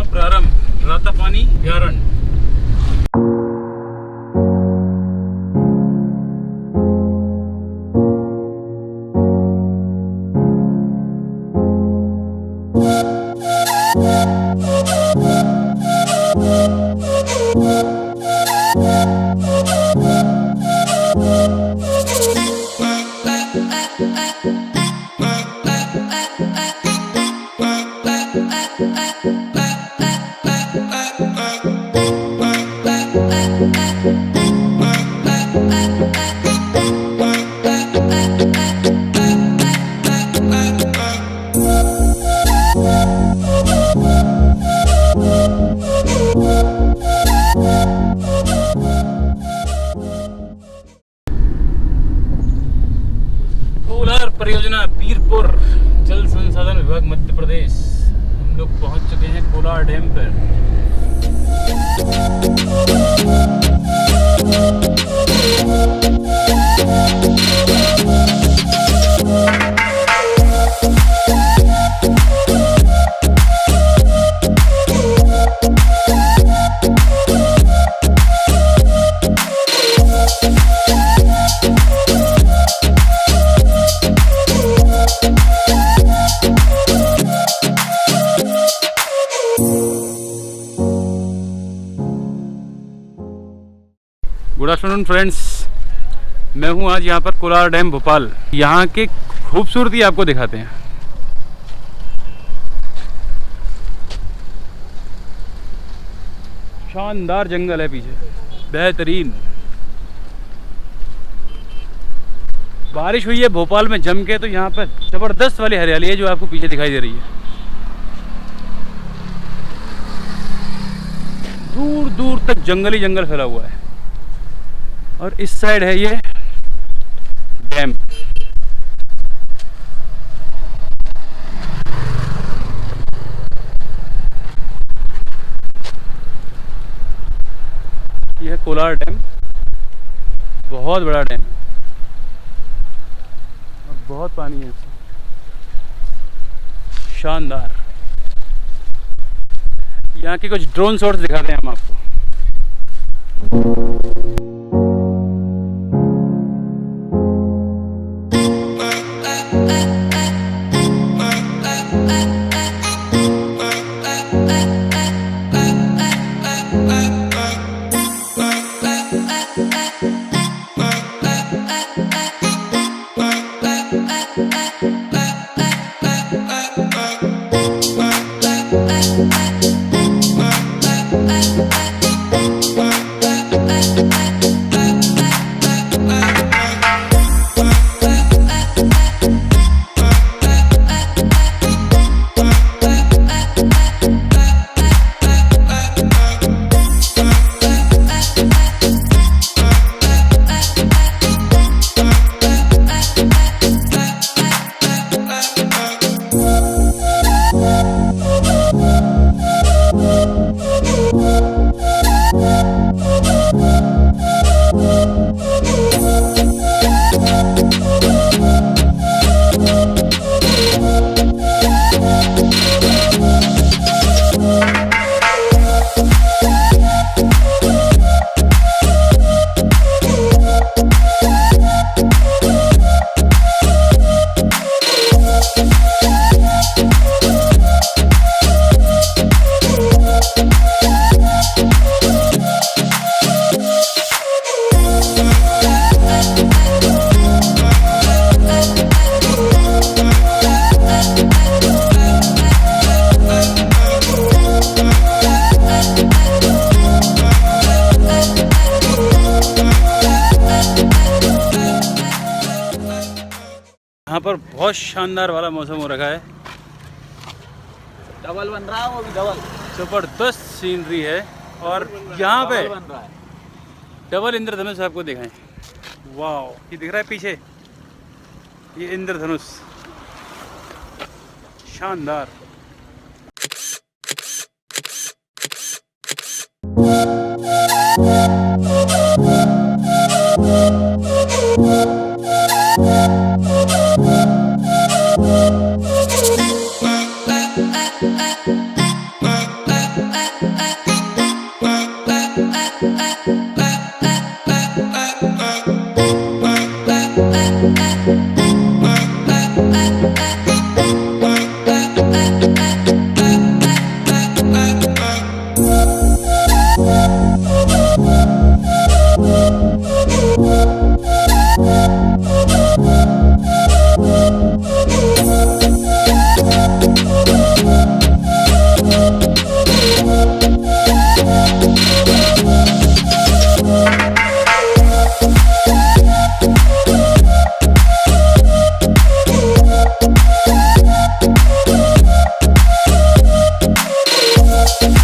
प्रारंभ रातापानी अभ्यारण्य। कोलार परियोजना पीरपुर जल संसाधन विभाग मध्य प्रदेश। हम लोग पहुंच चुके हैं कोलार डैम पर। गुड आफ्टरनून फ्रेंड्स, मैं हूं आज यहाँ पर कोलार डैम भोपाल। यहाँ की खूबसूरती आपको दिखाते हैं। शानदार जंगल है पीछे, बेहतरीन। बारिश हुई है भोपाल में जम के, तो यहाँ पर जबरदस्त वाली हरियाली है जो आपको पीछे दिखाई दे रही है। दूर दूर तक जंगल ही जंगल फैला हुआ है। और इस साइड है ये डैम। ये है कोलार डैम, बहुत बड़ा डैम है और बहुत पानी है इसमें, शानदार। यहाँ के कुछ ड्रोन शॉट्स दिखाते हैं हम आपको। यहाँ पर बहुत शानदार वाला मौसम हो रखा है। डबल बन रहा है, वो भी डबल जबरदस्त सीनरी है। और यहाँ पे डबल इंद्रधनुष आपको दिखाएं। वाह, ये दिख रहा है पीछे, ये इंद्रधनुष शानदार। है।